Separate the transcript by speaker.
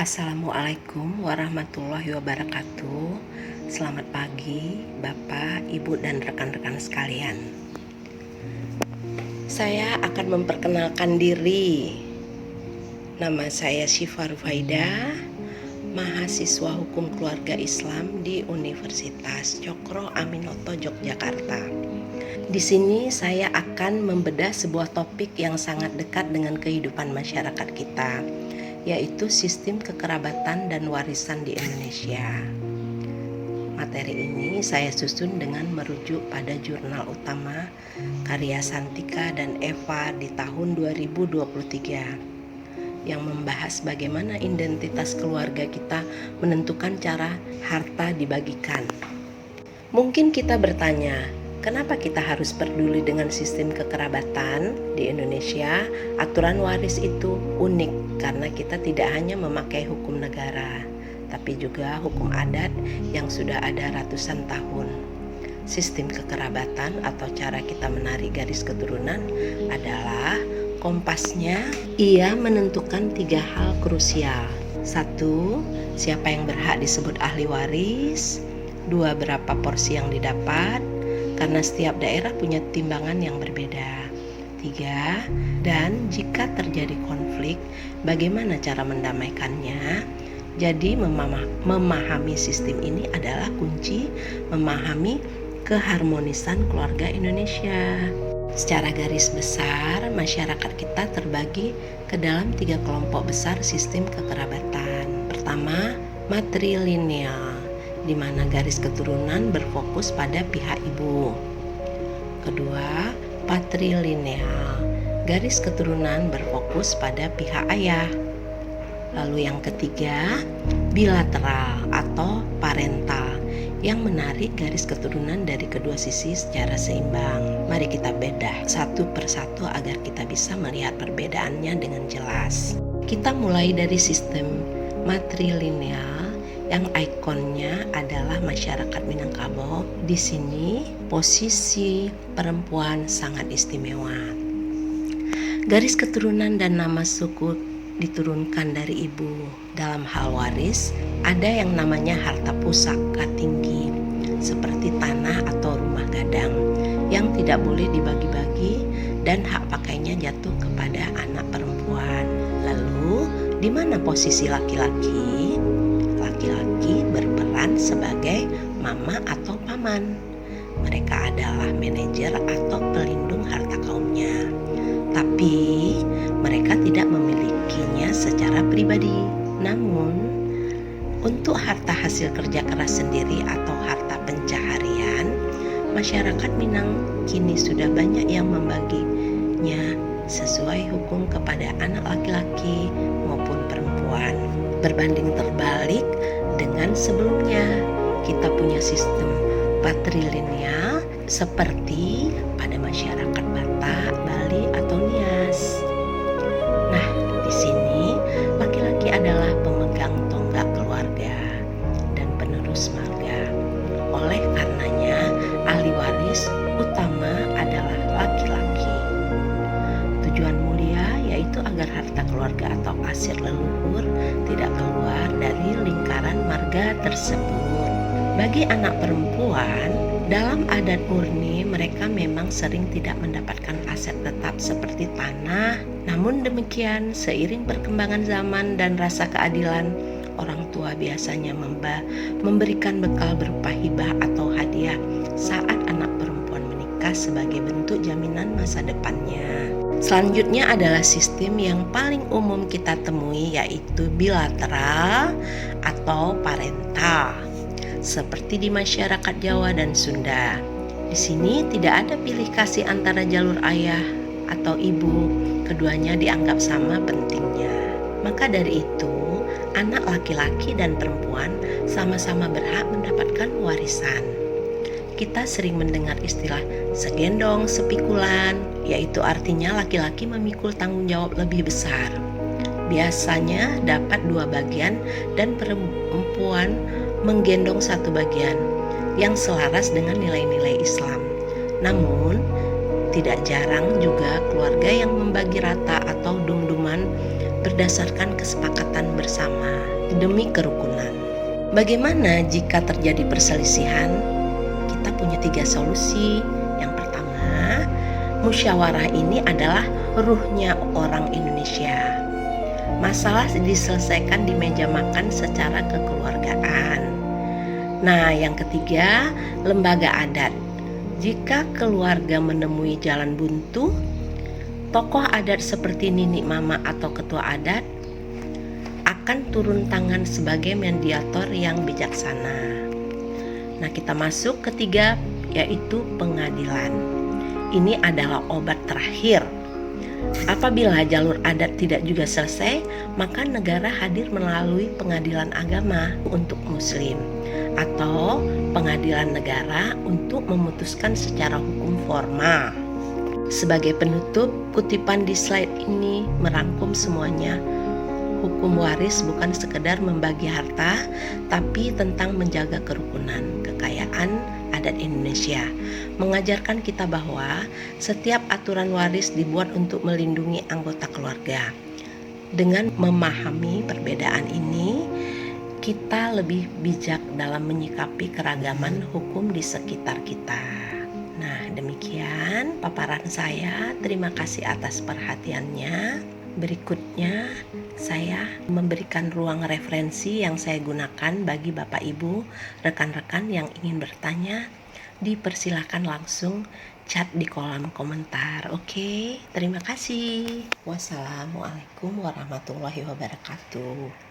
Speaker 1: Assalamualaikum warahmatullahi wabarakatuh. Selamat pagi Bapak, Ibu, dan rekan-rekan sekalian. Saya akan memperkenalkan diri. Nama saya Syifa Rufaida, mahasiswa Hukum Keluarga Islam di Universitas Cokro Aminoto, Yogyakarta. Di sini saya akan membedah sebuah topik yang sangat dekat dengan kehidupan masyarakat kita, yaitu sistem kekerabatan dan warisan di Indonesia. Materi ini saya susun dengan merujuk pada jurnal utama karya Santika dan Eva di tahun 2023 yang membahas bagaimana identitas keluarga kita menentukan cara harta dibagikan. Mungkin kita bertanya, kenapa kita harus peduli dengan sistem kekerabatan di Indonesia? Aturan waris itu unik karena kita tidak hanya memakai hukum negara, tapi juga hukum adat yang sudah ada ratusan tahun. Sistem kekerabatan atau cara kita menarik garis keturunan adalah kompasnya. Ia menentukan 3 hal krusial. 1. Siapa yang berhak disebut ahli waris. 2. Berapa porsi yang didapat, karena setiap daerah punya timbangan yang berbeda. 3. Dan jika terjadi konflik, bagaimana cara mendamaikannya? Jadi memahami sistem ini adalah kunci memahami keharmonisan keluarga Indonesia. Secara garis besar, masyarakat kita terbagi ke dalam 3 kelompok besar sistem kekerabatan. Pertama, matrilineal, di mana garis keturunan berfokus pada pihak ibu. Kedua, patrilineal, garis keturunan berfokus pada pihak ayah. Lalu yang ketiga, bilateral atau parental, yang menarik garis keturunan dari kedua sisi secara seimbang. Mari kita bedah satu persatu agar kita bisa melihat perbedaannya dengan jelas. Kita mulai dari sistem matrilineal yang ikonnya adalah masyarakat Minangkabau. Di sini posisi perempuan sangat istimewa. Garis keturunan dan nama suku diturunkan dari ibu. Dalam hal waris, ada yang namanya harta pusaka tinggi, seperti tanah atau rumah gadang, yang tidak boleh dibagi-bagi dan hak pakainya jatuh kepada anak perempuan. Lalu, di mana posisi laki-laki? Laki-laki berperan sebagai mama atau paman. Mereka adalah manajer atau pelindung harta kaumnya. Tapi mereka tidak memilikinya secara pribadi. Namun, untuk harta hasil kerja keras sendiri atau harta pencaharian, masyarakat Minang kini sudah banyak yang membaginya sesuai hukum kepada anak laki-laki maupun perempuan. Berbanding terbalik dengan sebelumnya, kita punya sistem patrilineal seperti pada masyarakat Batak, Bali, atau Nias. Nah, di sini laki-laki adalah pemegang tonggak keluarga dan penerus marga. Oleh karenanya, ahli waris utama adalah laki-laki. Tujuan mulia yaitu agar harta keluarga atau aset leluhur tidak keluar dari lingkaran marga tersebut. Bagi anak perempuan, dalam adat murni mereka memang sering tidak mendapatkan aset tetap seperti tanah. Namun demikian, seiring perkembangan zaman dan rasa keadilan, orang tua biasanya memberikan bekal berupa hibah atau hadiah saat anak perempuan menikah sebagai bentuk jaminan masa depannya. Selanjutnya adalah sistem yang paling umum kita temui, yaitu bilateral atau parental, seperti di masyarakat Jawa dan Sunda. Di sini tidak ada pilih kasih antara jalur ayah atau ibu, keduanya dianggap sama pentingnya. Maka dari itu, anak laki-laki dan perempuan sama-sama berhak mendapatkan warisan. Kita sering mendengar istilah segendong sepikulan, yaitu artinya laki-laki memikul tanggung jawab lebih besar. Biasanya dapat 2 bagian dan perempuan menggendong 1 bagian yang selaras dengan nilai-nilai Islam. Namun, tidak jarang juga keluarga yang membagi rata atau dum-duman berdasarkan kesepakatan bersama. demi kerukunan. Bagaimana jika terjadi perselisihan? Kita punya 3 solusi. Yang pertama, musyawarah ini adalah ruhnya orang Indonesia. Masalah diselesaikan di meja makan secara kekeluargaan. Nah, yang ketiga, lembaga adat. Jika keluarga menemui jalan buntu, tokoh adat seperti Nini Mama atau ketua adat akan turun tangan sebagai mediator yang bijaksana. Nah, kita masuk ketiga, yaitu pengadilan. Ini adalah obat terakhir. Apabila jalur adat tidak juga selesai, maka negara hadir melalui pengadilan agama untuk muslim atau pengadilan negara untuk memutuskan secara hukum formal. Sebagai penutup, kutipan di slide ini merangkum semuanya. Hukum waris bukan sekedar membagi harta, tapi tentang menjaga kerukunan, kekayaan adat Indonesia. Mengajarkan kita bahwa setiap aturan waris dibuat untuk melindungi anggota keluarga. Dengan memahami perbedaan ini, kita lebih bijak dalam menyikapi keragaman hukum di sekitar kita. Nah, demikian paparan saya. Terima kasih atas perhatiannya. Berikutnya, saya memberikan ruang referensi yang saya gunakan bagi Bapak Ibu, rekan-rekan yang ingin bertanya. Dipersilakan langsung chat di kolom komentar. Oke, terima kasih. Wassalamualaikum warahmatullahi wabarakatuh.